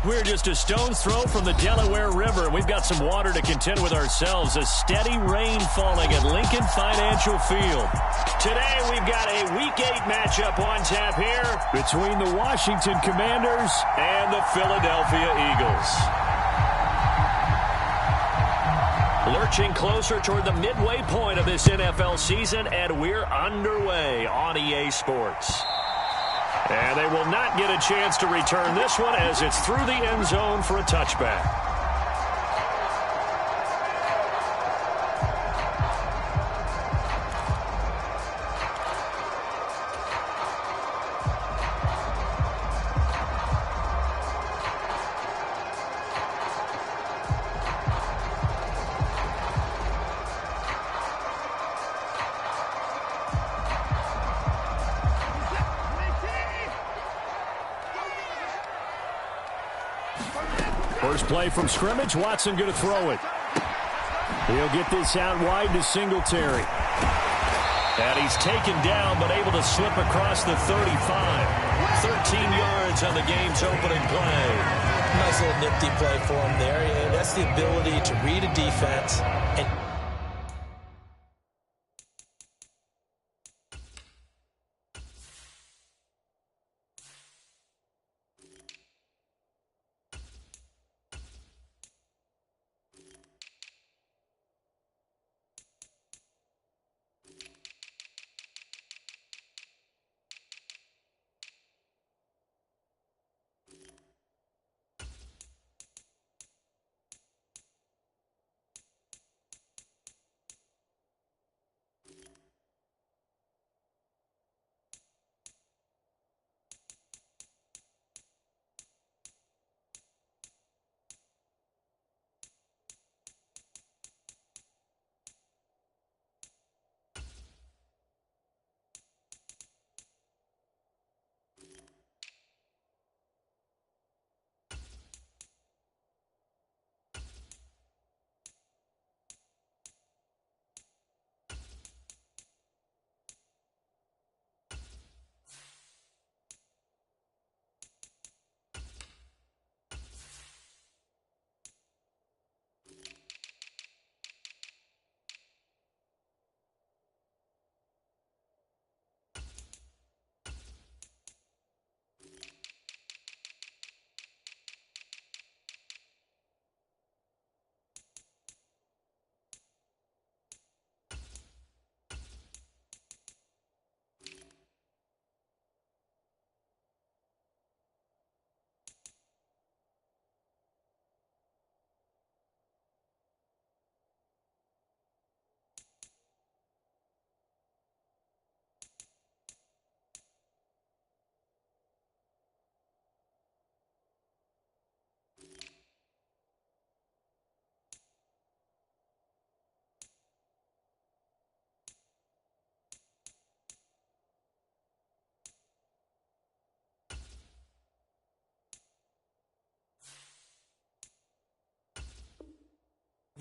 We're just a stone's throw from the Delaware River. We've got some water to contend with ourselves. A steady rain falling at Lincoln Financial Field. Today we've got a Week 8 matchup on tap here between the Washington Commanders and the Philadelphia Eagles. Lurching closer toward the midway point of this NFL season, and we're underway on EA Sports. And they will not get a chance to return this one as it's through the end zone for a touchback. First play from scrimmage. Watson going to throw it. He'll get this out wide to Singletary. And he's taken down but able to slip across the 35. 13 yards on the game's opening play. Nice little nifty play for him there. Yeah, that's the ability to read a defense and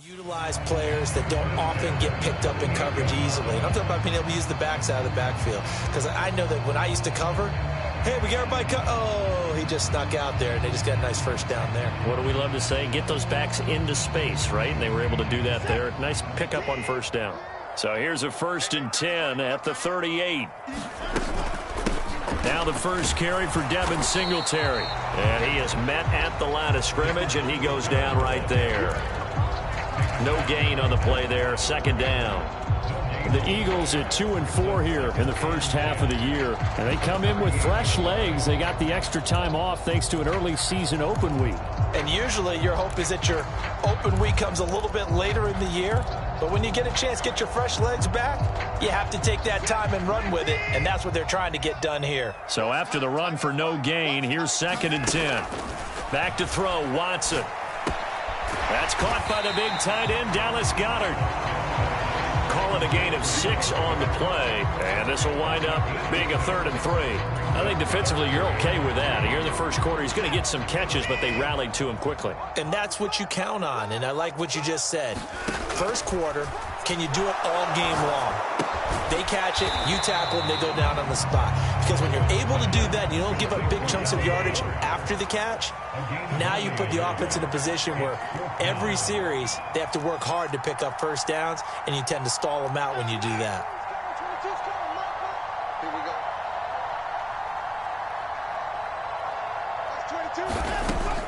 utilize players that don't often get picked up in coverage easily. And I'm talking about being able to use the backs out of the backfield. Because I know that when I used to cover, hey, we got everybody oh, he just snuck out there, and they just got a nice first down there. What do we love to say? Get those backs into space, right? And they were able to do that there. Nice pickup on first down. So here's a 1st and 10 at the 38. Now the first carry for Devin Singletary. And he is met at the line of scrimmage, and he goes down right there. No gain on the play there. 2nd down. The Eagles at 2-4 here in the first half of the year. And they come in with fresh legs. They got the extra time off thanks to an early season open week. And usually your hope is that your open week comes a little bit later in the year. But when you get a chance to get your fresh legs back, you have to take that time and run with it. And that's what they're trying to get done here. So after the run for no gain, here's 2nd and 10. Back to throw, Watson. That's caught by the big tight end, Dallas Goedert. Call it a gain of 6 on the play, and this will wind up being a 3rd and 3. I think defensively you're okay with that. Here in the first quarter, he's going to get some catches, but they rallied to him quickly. And that's what you count on, and I like what you just said. First quarter, can you do it all game long? They catch it, you tackle, and they go down on the spot. Because when you're able to do that, you don't give up big chunks of yardage after the catch. Now you put the offense in a position where every series they have to work hard to pick up first downs, and you tend to stall them out when you do that.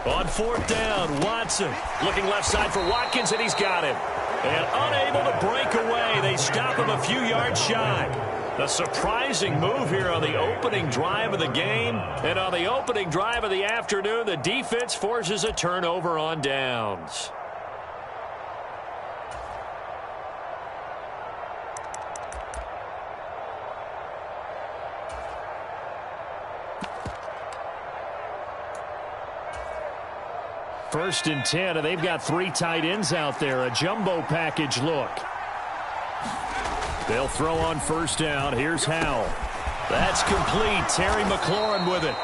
On fourth down, Watson looking left side for Watkins, and he's got him. And unable to break away. They stop him a few yards shy. A surprising move here on the opening drive of the game. And on the opening drive of the afternoon, the defense forces a turnover on downs. First and 10, and they've got 3 tight ends out there. A jumbo package look. They'll throw on first down. Here's Howell. That's complete. Terry McLaurin with it.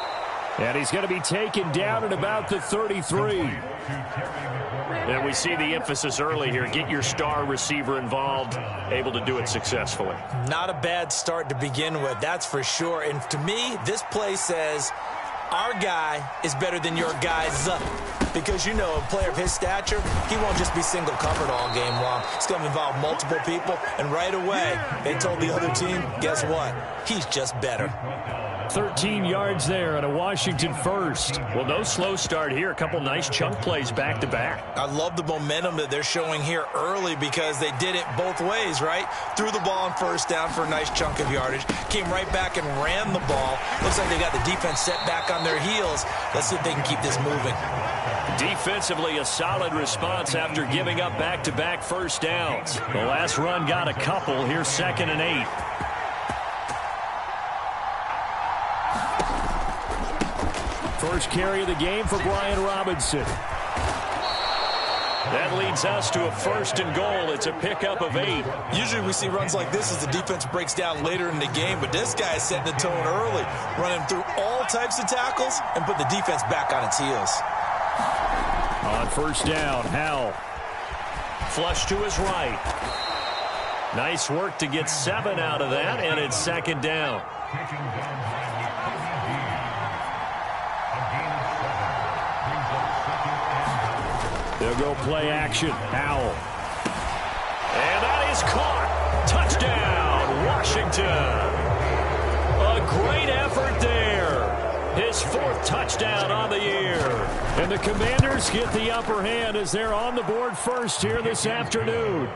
And he's going to be taken down at about the 33. And we see the emphasis early here. Get your star receiver involved, able to do it successfully. Not a bad start to begin with, that's for sure. And to me, this play says our guy is better than your guys. Because, you know, a player of his stature, he won't just be single covered all game long. It's going to involve multiple people. And right away, they told the other team, guess what? He's just better. 13 yards there and a Washington first. Well, no slow start here. A couple nice chunk plays back-to-back. I love the momentum that they're showing here early because they did it both ways, right? Threw the ball on first down for a nice chunk of yardage. Came right back and ran the ball. Looks like they got the defense set back on their heels. Let's see if they can keep this moving. Defensively, a solid response after giving up back-to-back first downs. The last run got a couple. Here's 2nd and 8. First carry of the game for Brian Robinson. That leads us to a 1st and goal. It's a pickup of 8. Usually we see runs like this as the defense breaks down later in the game, but this guy is setting the tone early, running through all types of tackles and put the defense back on its heels. On first down, Howell. Flush to his right. Nice work to get 7 out of that, and it's 2nd down. They'll go play action. Howell. And that is caught. Touchdown, Washington. A great effort there. His 4th touchdown on the year. And the Commanders get the upper hand as they're on the board first here this afternoon.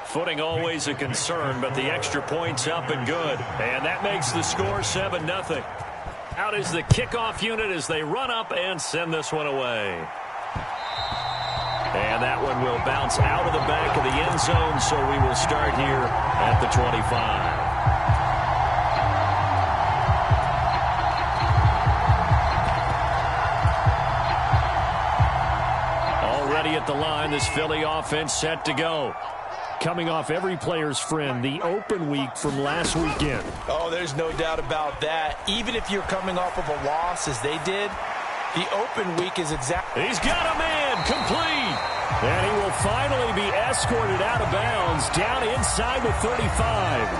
Footing always a concern, but the extra point's up and good. And that makes the score 7-0. Out is the kickoff unit as they run up and send this one away. And that one will bounce out of the back of the end zone, so we will start here at the 25. Already at the line, this Philly offense set to go. Coming off every player's friend, the open week from last weekend. Oh, there's no doubt about that. Even if you're coming off of a loss as they did, the open week is exactly. He's got a man complete. And he will finally be escorted out of bounds down inside the 35.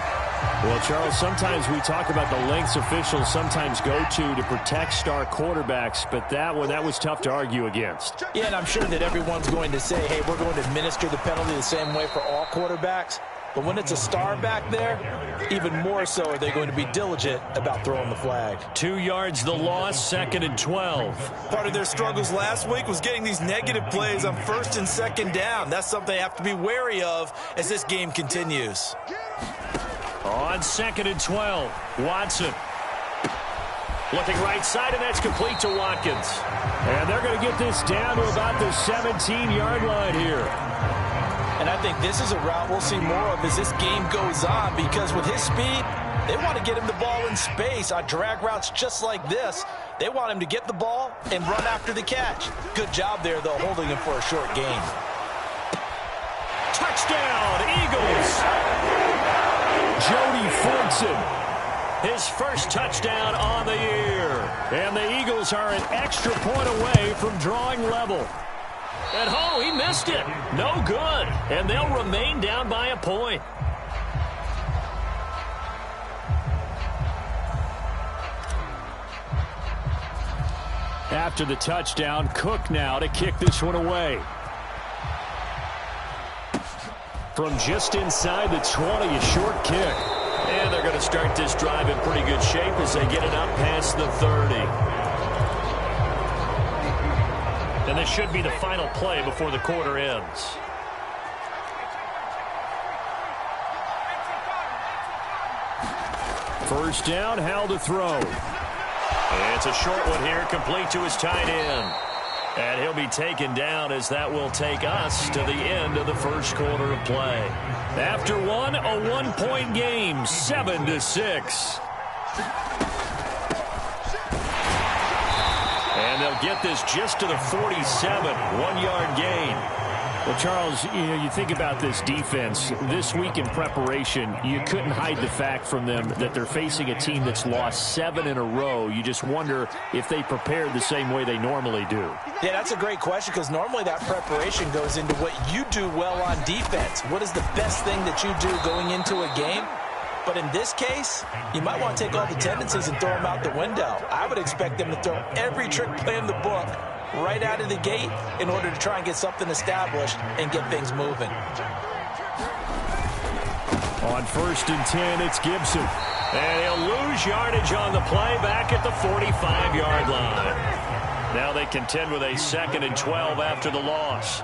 Well, Charles, sometimes we talk about the lengths officials sometimes go to protect star quarterbacks, but that was tough to argue against. Yeah, and I'm sure that everyone's going to say, hey, we're going to administer the penalty the same way for all quarterbacks. But when it's a star back there, even more so are they going to be diligent about throwing the flag. 2 yards the loss, 2nd and 12. Part of their struggles last week was getting these negative plays on 1st and 2nd down. That's something they have to be wary of as this game continues. On 2nd and 12, Watson. Looking right side, and that's complete to Watkins. And they're going to get this down to about the 17-yard line here. And I think this is a route we'll see more of as this game goes on, because with his speed, they want to get him the ball in space on drag routes just like this. They want him to get the ball and run after the catch. Good job there, though, holding him for a short gain. Touchdown, Eagles! Jody Fortson, his first touchdown on the year. And the Eagles are an extra point away from drawing level. And, he missed it. No good. And they'll remain down by a point. After the touchdown, Cook now to kick this one away. From just inside the 20, a short kick. And they're going to start this drive in pretty good shape as they get it up past the 30. And this should be the final play before the quarter ends. First down, Howell to throw. It's a short one here, complete to his tight end. And he'll be taken down as that will take us to the end of the first quarter of play. After one, a one-point game, 7-6. And they'll get this just to the 47, one-yard gain. Well, Charles, you think about this defense. This week in preparation, you couldn't hide the fact from them that they're facing a team that's lost 7 in a row. You just wonder if they prepared the same way they normally do. Yeah, that's a great question because normally that preparation goes into what you do well on defense. What is the best thing that you do going into a game? But in this case, you might want to take all the tendencies and throw them out the window. I would expect them to throw every trick play in the book right out of the gate in order to try and get something established and get things moving. On 1st and 10, it's Gibson. And he'll lose yardage on the play back at the 45-yard line. Now they contend with a 2nd and 12 after the loss.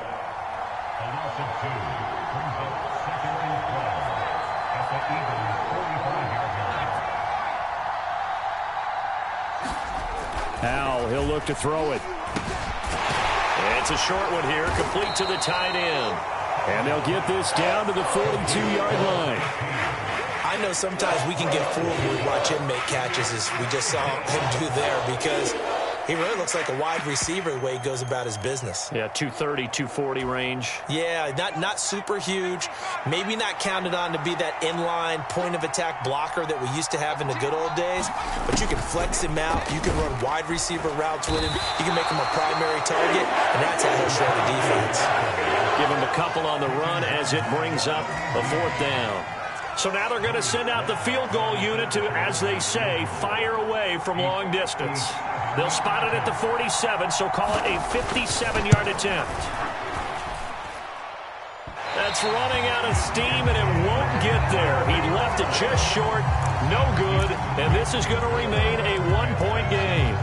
Howell, he'll look to throw it. It's a short one here, complete to the tight end. And they'll get this down to the 42-yard line. I know sometimes we can get fooled when we watch him make catches, as we just saw him do there, because he really looks like a wide receiver the way he goes about his business. Yeah, 230, 240 range. Yeah, not super huge. Maybe not counted on to be that inline point-of-attack blocker that we used to have in the good old days. But you can flex him out. You can run wide receiver routes with him. You can make him a primary target, and that's how he'll show the defense. Give him a couple on the run as it brings up a 4th down. So now they're going to send out the field goal unit to, as they say, fire away from long distance. They'll spot it at the 47, so call it a 57-yard attempt. That's running out of steam, and it won't get there. He left it just short, no good, and this is going to remain a one-point game.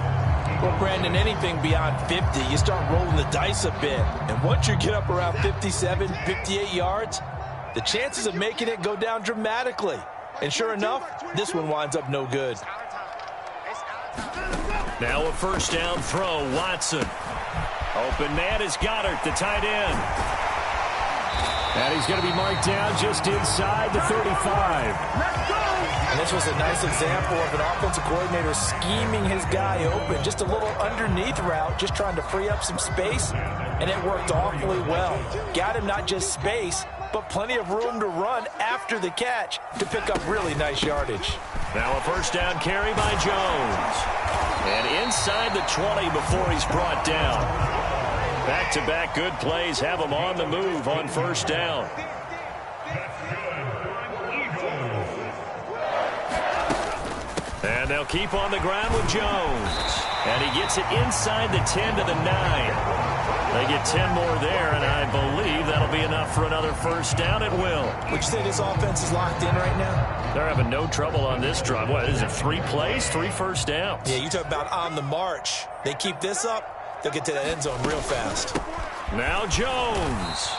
Well, Brandon, anything beyond 50, you start rolling the dice a bit. And once you get up around 57, 58 yards, the chances of making it go down dramatically. And sure enough, this one winds up no good. Now a 1st down throw, Watson. Open man is Goddard, the tight end. And he's going to be marked down just inside the 35. And this was a nice example of an offensive coordinator scheming his guy open. Just a little underneath route, just trying to free up some space. And it worked awfully well. Got him not just space, but plenty of room to run after the catch to pick up really nice yardage. Now a 1st down carry by Jones. And inside the 20 before he's brought down. Back-to-back good plays have him on the move on 1st down. And they'll keep on the ground with Jones. And he gets it inside the 10 to the 9. They get 10 more there, and I believe that'll be enough for another 1st down. It will. Would you say this offense is locked in right now? They're having no trouble on this drive. What is it, 3 plays, 3 1st downs? Yeah, you talk about on the march. They keep this up, they'll get to that end zone real fast. Now Jones.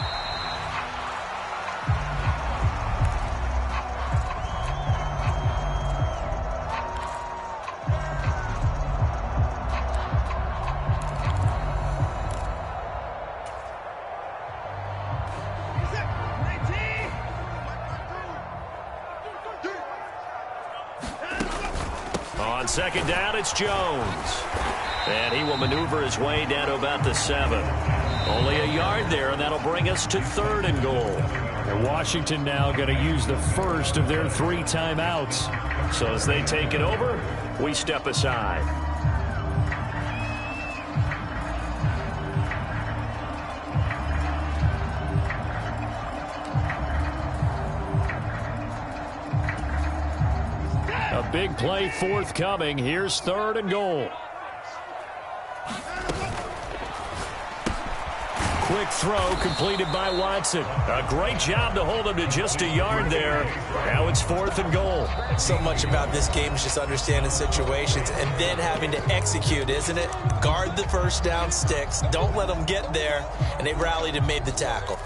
On 2nd down, it's Jones. And he will maneuver his way down to about the 7. Only a yard there, and that'll bring us to 3rd and goal. And Washington now going to use the first of their 3 timeouts. So as they take it over, we step aside. A big play forthcoming. Here's 3rd and goal. quick throw completed by Watson. A great job to hold him to just a yard there. Now it's 4th and goal. So much about this game is just understanding situations and then having to execute, isn't it? Guard the first down sticks. Don't let them get there. And they rallied and made the tackle.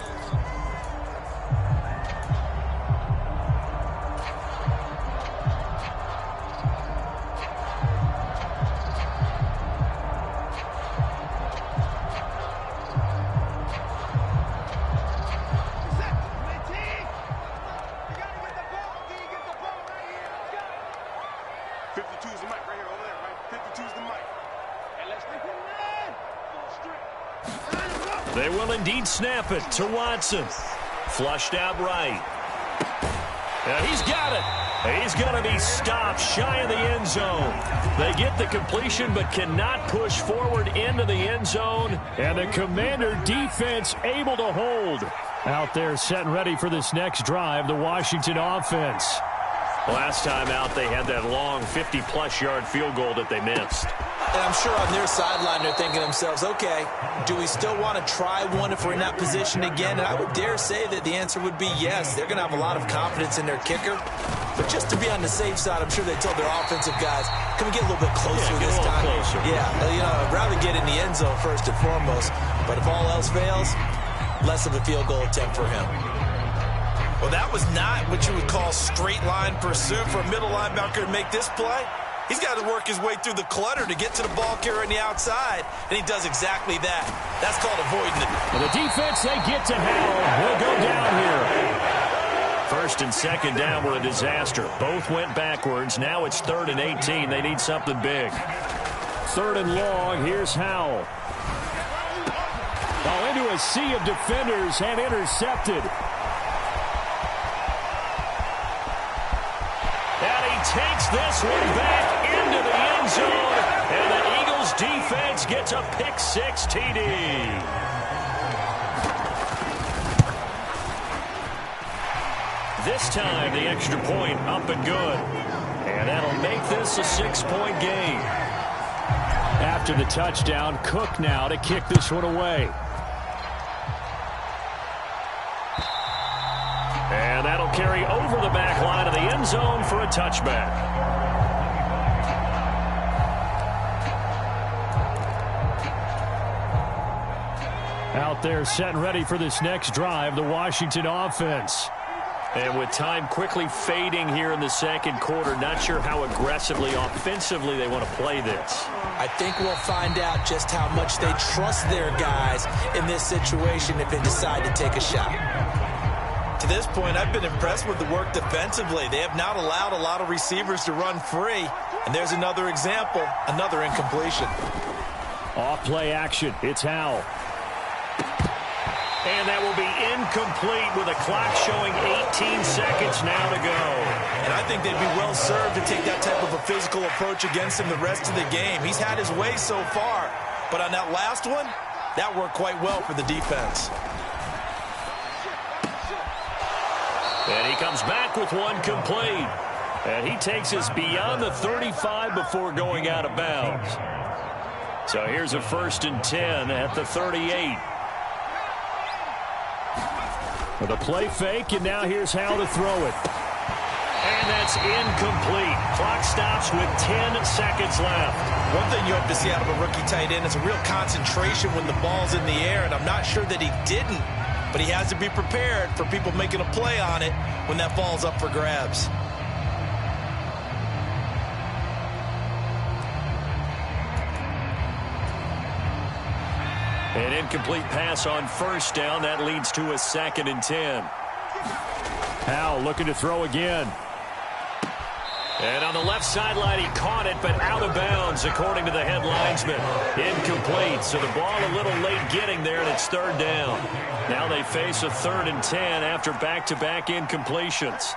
They will indeed snap it to Watson. Flushed out right. He's got it. He's going to be stopped shy of the end zone. They get the completion but cannot push forward into the end zone. And the Commander defense able to hold. Out there set and ready for this next drive, the Washington offense. Last time out, they had that long 50-plus yard field goal that they missed. And I'm sure on their sideline they're thinking to themselves, okay, do we still want to try one if we're in that position again? And I would dare say that the answer would be yes. They're going to have a lot of confidence in their kicker. But just to be on the safe side, I'm sure they told their offensive guys, can we get a little bit closer this time? Closer. Yeah, you know, I'd rather get in the end zone first and foremost. But if all else fails, less of a field goal attempt for him. Well, that was not what you would call straight line pursuit for a middle linebacker to make this play. He's got to work his way through the clutter to get to the ball carrier on the outside, and he does exactly that. That's called avoiding it. And the defense, they get to Howell. Will go down here. First and second down were a disaster. Both went backwards. Now it's 3rd and 18. They need something big. 3rd and long. Here's Howell. Ball into a sea of defenders and intercepted. And he takes this one back into the end zone. And the Eagles defense gets a pick-6 TD. This time, the extra point up and good. And that'll make this a 6-point game. After the touchdown, Cook now to kick this one away. And that'll carry over the back line of the end zone for a touchback. Out there set and ready for this next drive, the Washington offense. And with time quickly fading here in the second quarter, not sure how aggressively, offensively they want to play this. I think we'll find out just how much they trust their guys in this situation if they decide to take a shot. To this point, I've been impressed with the work defensively. They have not allowed a lot of receivers to run free. And there's another example, another incompletion. Off play action. It's Howell. And that will be incomplete with a clock showing 18 seconds now to go. And I think they'd be well served to take that type of a physical approach against him the rest of the game. He's had his way so far. But on that last one, that worked quite well for the defense. And he comes back with one complete. And he takes us beyond the 35 before going out of bounds. So here's a 1st and 10 at the 38. With a play fake, and now here's Howell to throw it. And that's incomplete. Clock stops with 10 seconds left. One thing you hope to see out of a rookie tight end is a real concentration when the ball's in the air, and I'm not sure that he didn't. But he has to be prepared for people making a play on it when that ball's up for grabs. An incomplete pass on 1st down. That leads to a 2nd and 10. Howell looking to throw again. And on the left sideline, he caught it, but out of bounds, according to the head linesman. Incomplete, so the ball a little late getting there, and it's 3rd down. Now they face a 3rd and 10 after back-to-back incompletions.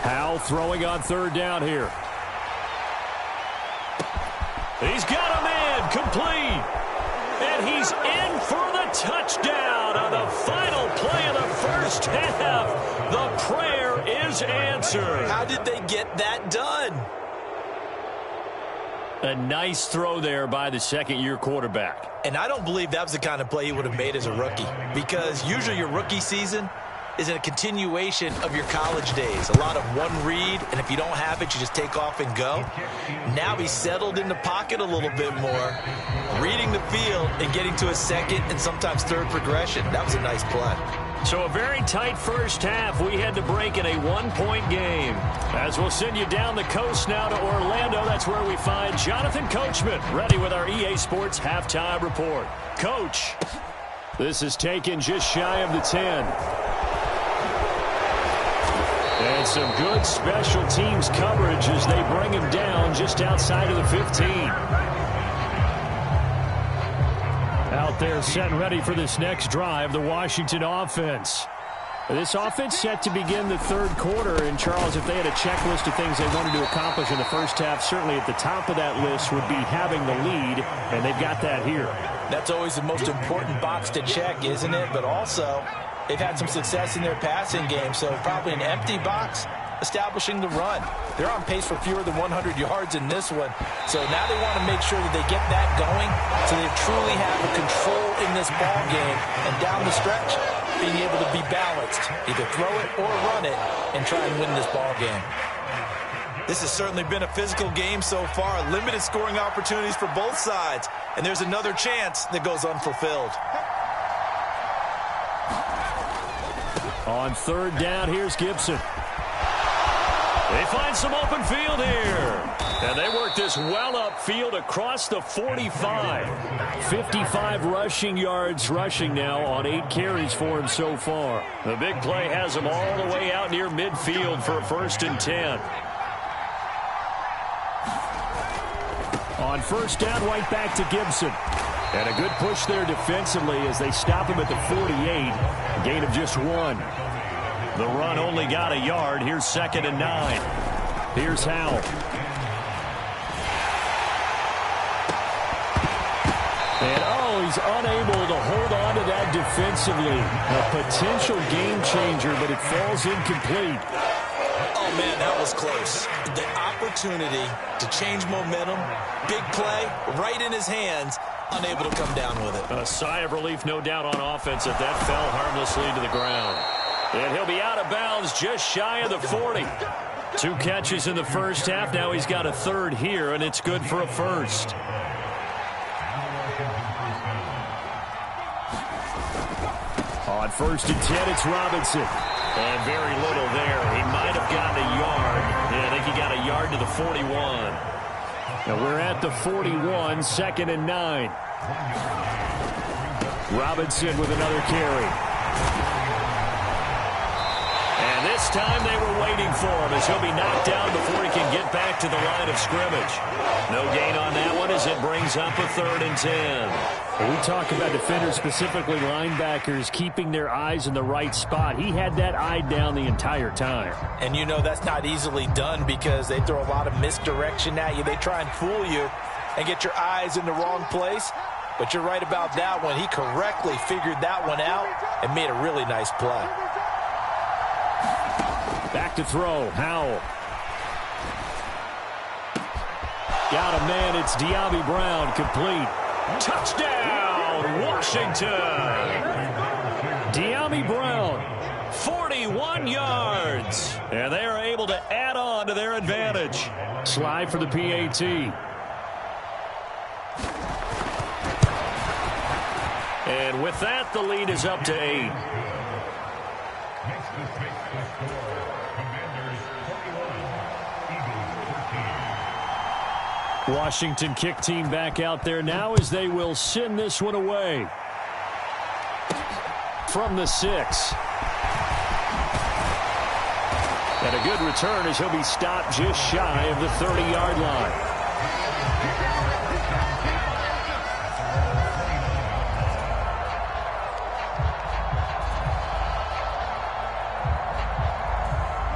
Howell throwing on 3rd down here. He's got a man, complete. And he's in for the touchdown on the final play of the first half. The prayer is answered. How did they get that done? A nice throw there by the second-year quarterback. And I don't believe that was the kind of play he would have made as a rookie, because usually your rookie season is a continuation of your college days. A lot of one read, and if you don't have it, you just take off and go. Now he's settled in the pocket a little bit more, reading the field and getting to a second and sometimes third progression. That was a nice play. So a very tight first half. We had to break in a one-point game. As we'll send you down the coast now to Orlando, that's where we find Jonathan Coachman, ready with our EA Sports Halftime Report. Coach, this is taken just shy of the 10. And some good special teams coverage as they bring him down just outside of the 15. Out there set and ready for this next drive, the Washington offense. This offense set to begin the third quarter. And, Charles, if they had a checklist of things they wanted to accomplish in the first half, certainly at the top of that list would be having the lead, and they've got that here. That's always the most important box to check, isn't it? But also, they've had some success in their passing game, so probably an empty box establishing the run. They're on pace for fewer than 100 yards in this one, so now they want to make sure that they get that going so they truly have a control in this ball game, and down the stretch, being able to be balanced, either throw it or run it, and try and win this ball game. This has certainly been a physical game so far. Limited scoring opportunities for both sides, and there's another chance that goes unfulfilled. On third down, here's Gibson. They find some open field here. And they work this well upfield across the 45. 55 rushing yards rushing now on 8 carries for him so far. The big play has him all the way out near midfield for a 1st and 10. On first down, right back to Gibson. And a good push there defensively as they stop him at the 48. A gain of just 1. The run only got a yard. Here's 2nd and 9. Here's Howell. And, he's unable to hold on to that defensively. A potential game changer, but it falls incomplete. Oh, man, that was close. The opportunity to change momentum, big play, right in his hands, unable to come down with it. A sigh of relief, no doubt, on offense if that fell harmlessly to the ground. And he'll be out of bounds just shy of the 40. 2 catches in the first half. Now he's got a third here, and it's good for a first. On 1st and 10, it's Robinson. And very little there. He might have gotten a yard. Yeah, I think he got a yard to the 41. Now we're at the 41, 2nd and 9. Robinson with another carry. And this time they were waiting for him as he'll be knocked down before he can get back to the line of scrimmage. No gain on that one as it brings up a 3rd and 10. We talk about defenders, specifically linebackers, keeping their eyes in the right spot. He had that eye down the entire time. And you know that's not easily done because they throw a lot of misdirection at you. They try and fool you and get your eyes in the wrong place. But you're right about that one. He correctly figured that one out and made a really nice play. Back to throw, Howell. Got a man, it's De'Ami Brown, complete. Touchdown, Washington! De'Ami Brown, 41 yards. And they are able to add on to their advantage. Slide for the PAT. And with that, the lead is up to 8. Washington kick team back out there now as they will send this one away. From the 6. And a good return as he'll be stopped just shy of the 30-yard line.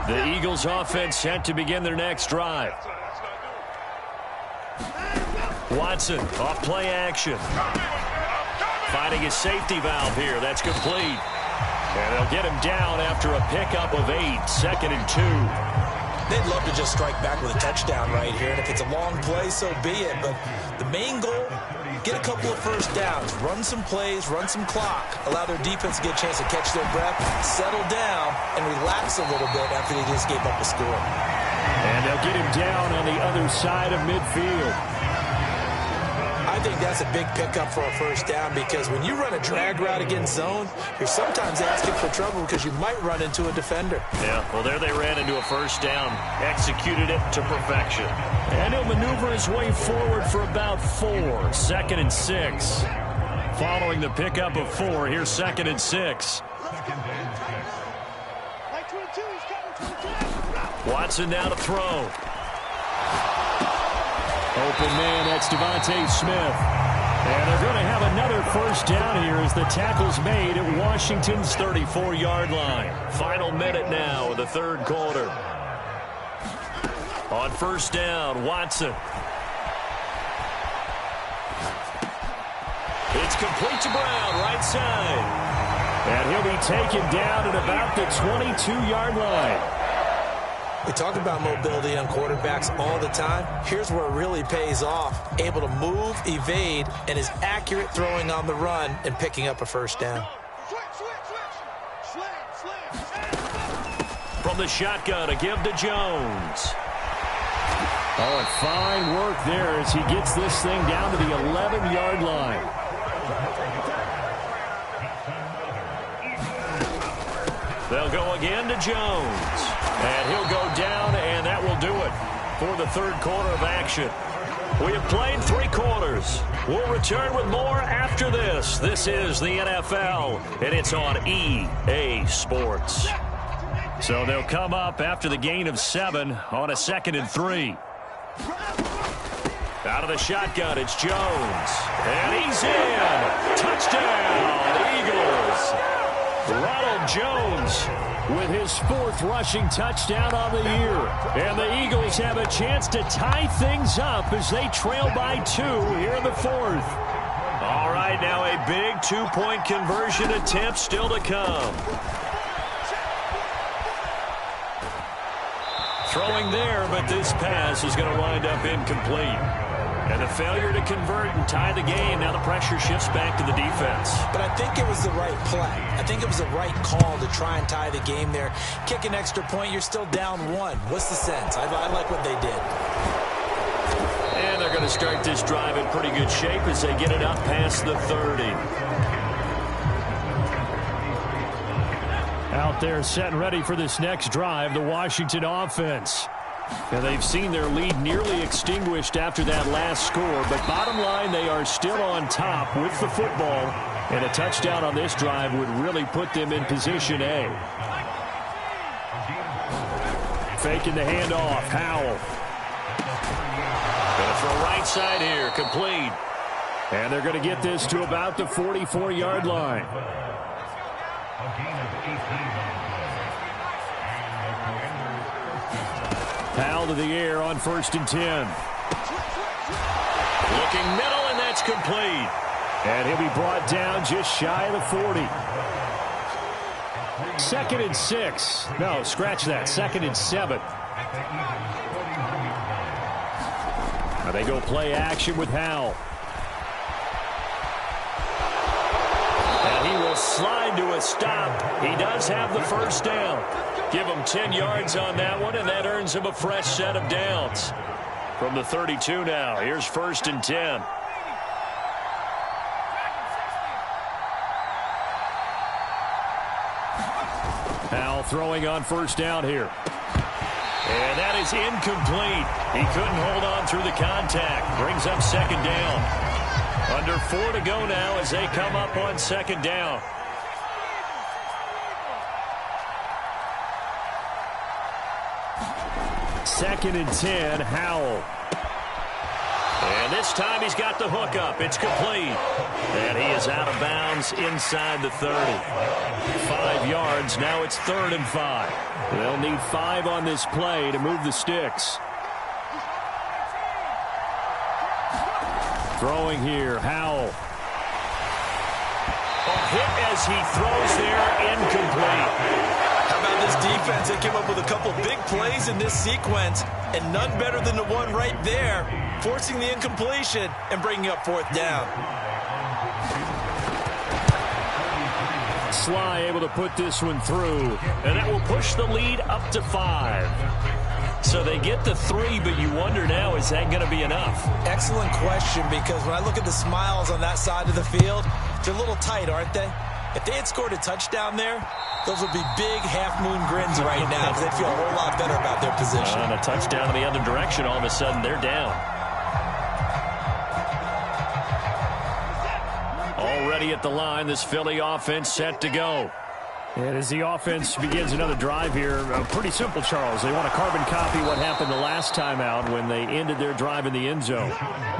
The Eagles offense set to begin their next drive. Watson, off play action. Finding his safety valve here. That's complete. And they'll get him down after a pickup of 8. 2nd and 2. They'd love to just strike back with a touchdown right here, and if it's a long play, so be it. But the main goal, get a couple of first downs, run some plays, run some clock, allow their defense to get a chance to catch their breath, settle down, and relax a little bit after they just gave up a score. And they'll get him down on the other side of midfield. I think that's a big pickup for a first down because when you run a drag route against zone, you're sometimes asking for trouble because you might run into a defender. Yeah, well, there they ran into a first down, executed it to perfection. And he'll maneuver his way forward for about 4, 2nd and 6. Following the pickup of 4, here's 2nd and 6. Watson now to throw. Open man, that's Devontae Smith. And they're going to have another first down here as the tackle's made at Washington's 34-yard line. Final minute now of the third quarter. On first down, Watson. It's complete to Brown, right side. And he'll be taken down at about the 22-yard line. We talk about mobility on quarterbacks all the time. Here's where it really pays off. Able to move, evade, and is accurate throwing on the run and picking up a first down. From the shotgun, a give to Jones. Oh, and fine work there as he gets this thing down to the 11-yard line. They'll go again to Jones. And he'll go down, and that will do it for the third quarter of action. We have played 3 quarters. We'll return with more after this. This is the NFL, and it's on EA Sports. So they'll come up after the gain of 7 on a 2nd and 3. Out of the shotgun, it's Jones. And he's in. Touchdown, Eagles. Ronald Jones with his 4th rushing touchdown on the year. And the Eagles have a chance to tie things up as they trail by 2 here in the 4th. All right, now a big 2-point conversion attempt still to come. Throwing there, but this pass is going to wind up incomplete. And the failure to convert and tie the game, now the pressure shifts back to the defense. But I think it was the right play. I think it was the right call to try and tie the game there. Kick an extra point, you're still down 1. What's the sense? I like what they did. And they're going to start this drive in pretty good shape as they get it up past the 30. Out there set and ready for this next drive, the Washington offense. And they've seen their lead nearly extinguished after that last score. But bottom line, they are still on top with the football. And a touchdown on this drive would really put them in position A. Faking the handoff. Howell. Going to throw right side here. Complete. And they're going to get this to about the 44-yard line. Howell to the air on 1st and 10. Looking middle, and that's complete. And he'll be brought down just shy of the 40. 2nd and 6. No, scratch that. 2nd and 7. Now they go play action with Howell. And he will slide to a stop. He does have the first down. Give him 10 yards on that one, and that earns him a fresh set of downs. From the 32 now, here's 1st and 10. Howell throwing on 1st down here. And that is incomplete. He couldn't hold on through the contact. Brings up 2nd down. Under 4 to go now as they come up on 2nd down. Second and 10, Howell. And this time he's got the hook up. It's complete. And he is out of bounds inside the 30. 5 yards. Now it's 3rd and 5. They'll need 5 on this play to move the sticks. Throwing here, Howell. A hit as he throws there, incomplete. How about this defense? defense, they came up with a couple big plays in this sequence, and none better than the one right there, forcing the incompletion and bringing up fourth down. Sly able to put this one through, and that will push the lead up to 5. So they get the 3, but you wonder now, is that going to be enough? Excellent question, because when I look at the smiles on that side of the field, they're a little tight, aren't they? If they had scored a touchdown there, those would be big half-moon grins right now, because they'd feel a whole lot better about their position. And a touchdown in the other direction, all of a sudden they're down. Already at the line, this Philly offense set to go. And as the offense begins another drive here, pretty simple, Charles. They want to carbon copy what happened the last time out when they ended their drive in the end zone.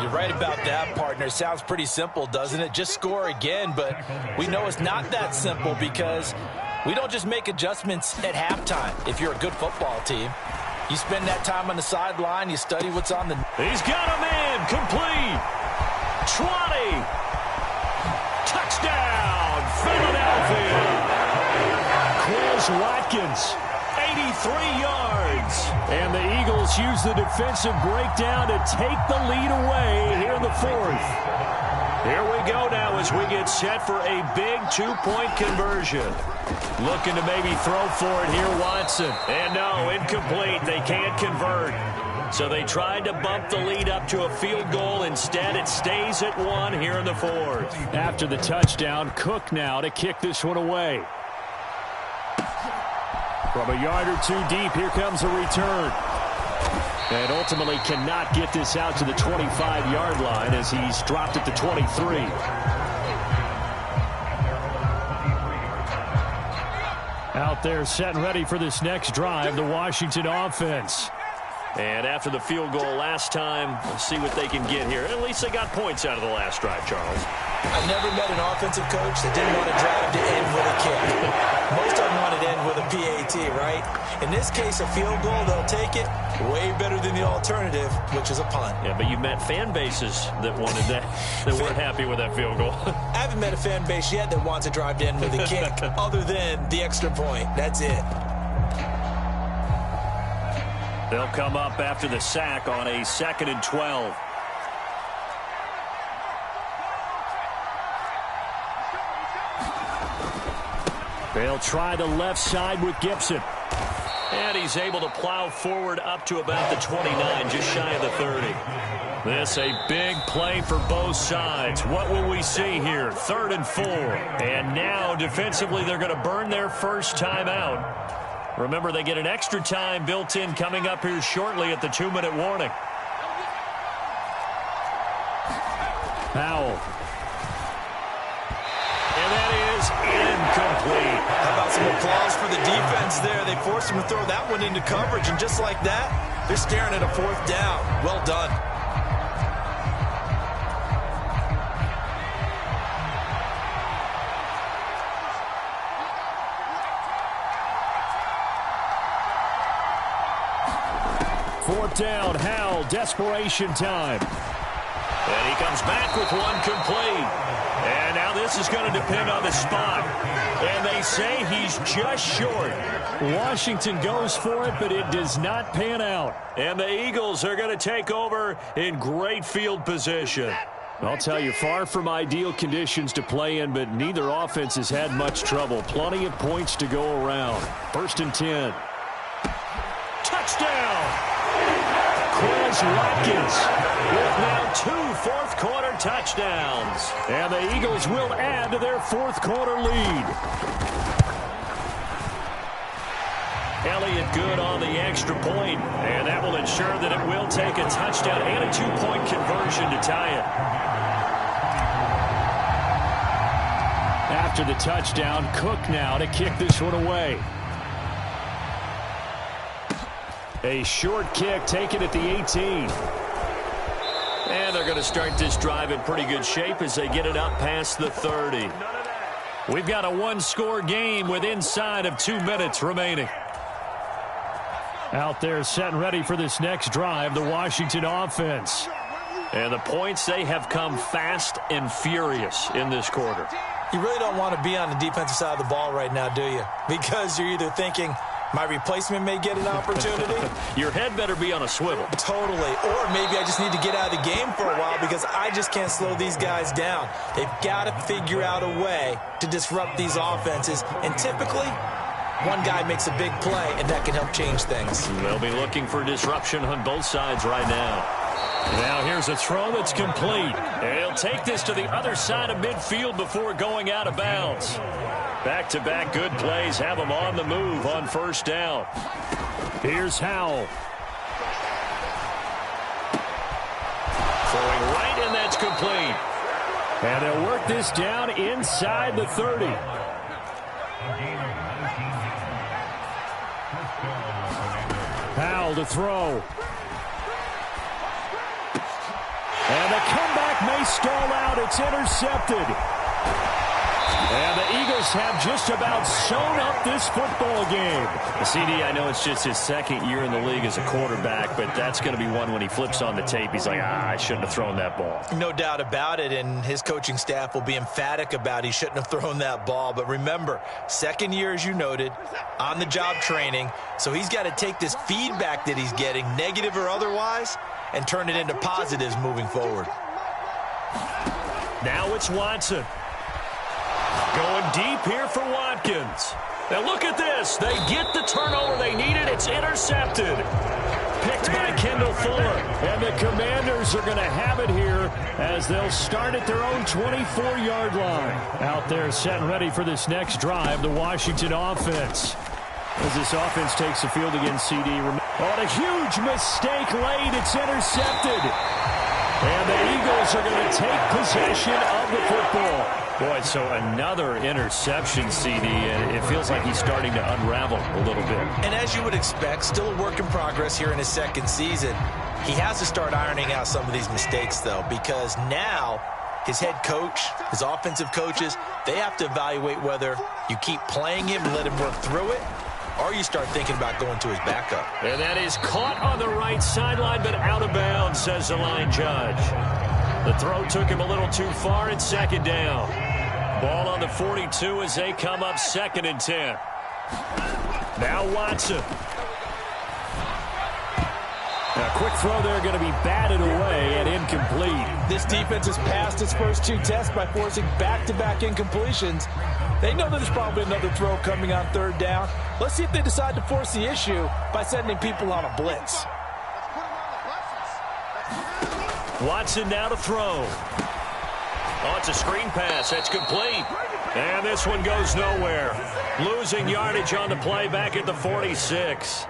You're right about that, partner. Sounds pretty simple, doesn't it? Just score again, but we know it's not that simple because we don't just make adjustments at halftime. If you're a good football team, you spend that time on the sideline, you study what's on the... He's got a man, complete. 20. Touchdown, Philadelphia. Chris Watkins, 83 yards. And the Eagles use the defensive breakdown to take the lead away here in the 4th. Here we go now as we get set for a big 2-point conversion. Looking to maybe throw for it here, Watson. And no, incomplete. They can't convert. So they tried to bump the lead up to a field goal. Instead, it stays at 1 here in the 4th. After the touchdown, Cook now to kick this one away. From a yard or 2 deep, here comes a return. And ultimately cannot get this out to the 25-yard line as he's dropped at the 23. Out there set and ready for this next drive, the Washington offense. And after the field goal last time, we'll see what they can get here. At least they got points out of the last drive, Charles. I've never met an offensive coach that didn't want to drive to end with a kick. Most of them want to end with a PAT, right? In this case, a field goal, they'll take it. Way better than the alternative, which is a punt. Yeah, but you met fan bases that wanted that, that weren't happy with that field goal. I haven't met a fan base yet that wants to drive to end with a kick other than the extra point. That's it. They'll come up after the sack on a 2nd and 12. They'll try the left side with Gibson. And he's able to plow forward up to about the 29, just shy of the 30. This a big play for both sides. What will we see here? 3rd and 4. And now defensively they're going to burn their first time out. Remember, they get an extra time built in coming up here shortly at the 2-minute warning. Powell. And that is incomplete. How about some applause for the defense there? They forced him to throw that one into coverage, and just like that, they're staring at a 4th down. Well done. Fourth down, Howell, desperation time. And he comes back with one complete. And now this is going to depend on the spot. And they say he's just short. Washington goes for it, but it does not pan out. And the Eagles are going to take over in great field position. I'll tell you, far from ideal conditions to play in, but neither offense has had much trouble. Plenty of points to go around. 1st and 10. Touchdown! Chris Watkins with now 2 fourth-quarter touchdowns. And the Eagles will add to their fourth-quarter lead. Elliott good on the extra point, and that will ensure that it will take a touchdown and a 2-point conversion to tie it. After the touchdown, Cook now to kick this one away. A short kick taken at the 18. And they're going to start this drive in pretty good shape as they get it up past the 30. We've got a 1-score game with inside of 2 minutes remaining. Out there set and ready for this next drive, the Washington offense. And the points, they have come fast and furious in this quarter. You really don't want to be on the defensive side of the ball right now, do you? Because you're either thinking, My replacement may get an opportunity. Your head better be on a swivel. Totally. Or maybe I just need to get out of the game for a while because I just can't slow these guys down. They've got to figure out a way to disrupt these offenses. And typically, one guy makes a big play, and that can help change things. They'll be looking for disruption on both sides right now. Now here's a throw that's complete. And he'll take this to the other side of midfield before going out of bounds. Back-to-back good plays have him on the move on first down. Here's Howell. Throwing right, and that's complete. And they'll work this down inside the 30. Howell to throw. And the comeback may stall out. It's intercepted. And the Eagles have just about sewn up this football game. CD, I know it's just his second year in the league as a quarterback, but that's going to be one when he flips on the tape. He's like, I shouldn't have thrown that ball. No doubt about it, and his coaching staff will be emphatic about he shouldn't have thrown that ball. But remember, second year, as you noted, on-the-job training, so he's got to take this feedback that he's getting, negative or otherwise, and turn it into positives moving forward. Now it's Watson. Going deep here for Watkins. Now look at this. They get the turnover they needed. It's intercepted. Picked by Kendall Fuller. And the Commanders are going to have it here as they'll start at their own 24-yard line. Out there set and ready for this next drive, the Washington offense. As this offense takes the field against CD. On a huge mistake late, it's intercepted. And the Eagles are going to take possession of the football. Boy, so another interception, CD, and it feels like he's starting to unravel a little bit. And as you would expect, still a work in progress here in his second season. He has to start ironing out some of these mistakes, though, because now his head coach, his offensive coaches, they have to evaluate whether you keep playing him and let him work through it, or you start thinking about going to his backup. And that is caught on the right sideline, but out of bounds, says the line judge. The throw took him a little too far. It's second down. Ball on the 42 as they come up 2nd and 10. Now Watson. A quick throw there going to be batted away and incomplete. This defense has passed its first 2 tests by forcing back-to-back incompletions. They know that there's probably another throw coming on 3rd down. Let's see if they decide to force the issue by sending people on a blitz. Watson now to throw. Oh, it's a screen pass. That's complete. And this one goes nowhere. Losing yardage on the play back at the 46.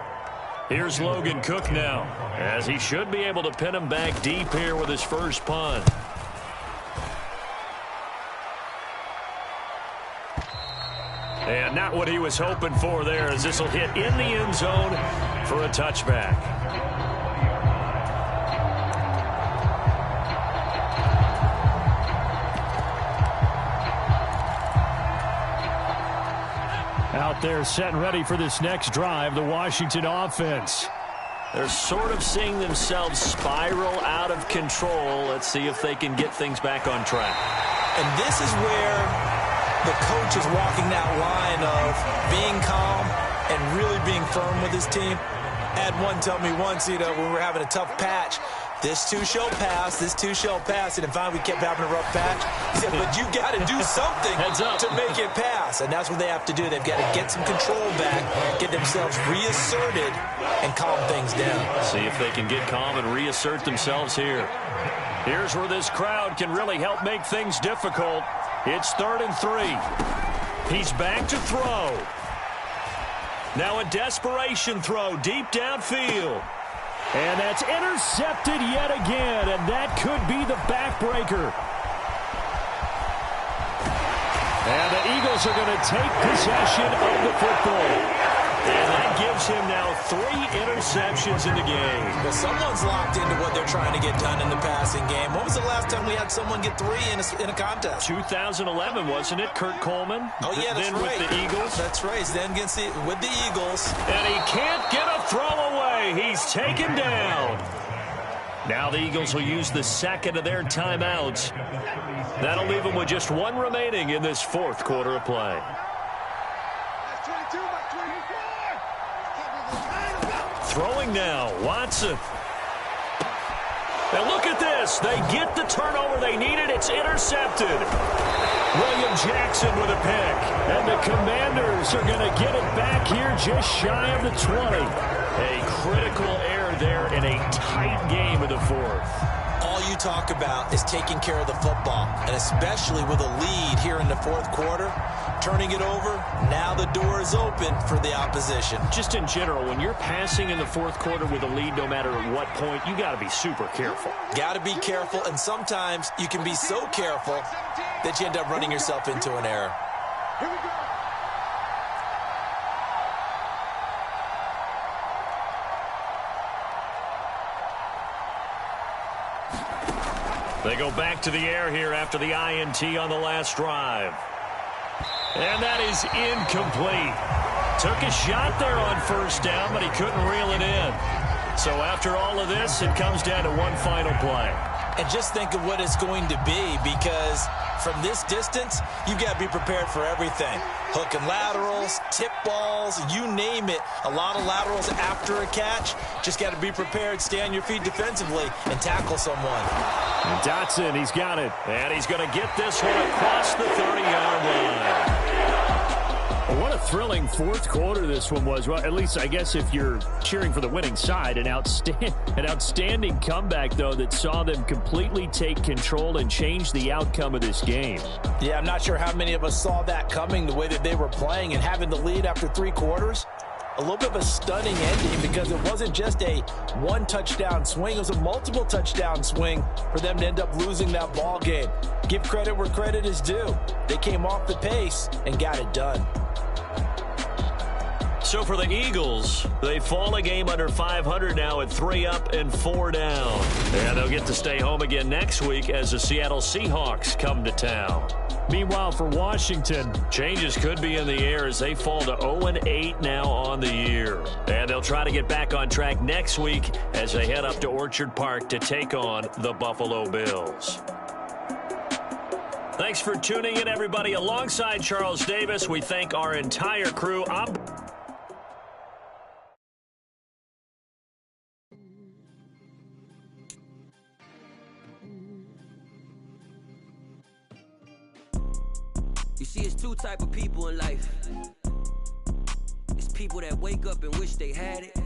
Here's Logan Cook now, as he should be able to pin him back deep here with his first punt. And not what he was hoping for there, as this will hit in the end zone for a touchback. Out there set and ready for this next drive, the Washington offense. They're sort of seeing themselves spiral out of control. Let's see if they can get things back on track. And this is where the coach is walking that line of being calm and really being firm with his team. Had one tell me once, when we were having a tough patch, this too shall pass, this too shall pass. And finally we kept having a rough patch. He said, but you got to do something to make it pass. And that's what they have to do. They've got to get some control back, get themselves reasserted, and calm things down. See if they can get calm and reassert themselves here. Here's where this crowd can really help make things difficult. It's 3rd and 3. He's back to throw. Now a desperation throw deep downfield. And that's intercepted yet again, and that could be the backbreaker. And the Eagles are going to take possession of the football. And that gives him now 3 interceptions in the game. Well, someone's locked into what they're trying to get done in the passing game. When was the last time we had someone get 3 in a contest? 2011, wasn't it? Kurt Coleman. Oh, yeah, that's then right. With the Eagles. That's right. Then with the Eagles. And he can't get a throw away. He's taken down. Now the Eagles will use the 2nd of their timeouts. That'll leave them with just 1 remaining in this 4th quarter of play. throwing now. Watson. And look at this. They get the turnover they needed. It's intercepted. William Jackson with a pick. And the Commanders are going to get it back here just shy of the 20. A critical error there in a tight game in the fourth. All you talk about is taking care of the football, and especially with a lead here in the fourth quarter, turning it over, now the door is open for the opposition. Just in general, when you're passing in the fourth quarter with a lead, no matter at what point, you got to be super careful. Got to be careful, and sometimes you can be so careful that you end up running yourself into an error. Here we go. They go back to the air here after the INT on the last drive. And that is incomplete. Took a shot there on first down, but he couldn't reel it in. So after all of this, it comes down to one final play. And just think of what it's going to be, because from this distance, you've got to be prepared for everything. Hook and laterals, tip balls, you name it. A lot of laterals after a catch. Just got to be prepared, stay on your feet defensively, and tackle someone. And Dotson, he's got it. And he's going to get this one across the 30-yard line. Well, what a thrilling fourth quarter this one was. Well, at least I guess if you're cheering for the winning side, an outstanding comeback, though, that saw them completely take control and change the outcome of this game. Yeah, I'm not sure how many of us saw that coming, the way that they were playing and having the lead after 3 quarters. A little bit of a stunning ending, because it wasn't just a one-touchdown swing. It was a multiple touchdown swing for them to end up losing that ball game. Give credit where credit is due. They came off the pace and got it done. So for the Eagles, they fall a game under 500 now at 3 up and 4 down. And they'll get to stay home again next week as the Seattle Seahawks come to town. Meanwhile, for Washington, changes could be in the air as they fall to 0-8 now on the year. And they'll try to get back on track next week as they head up to Orchard Park to take on the Buffalo Bills. Thanks for tuning in, everybody. Alongside Charles Davis, we thank our entire crew. You see, it's 2 type of people in life. It's people that wake up and wish they had it,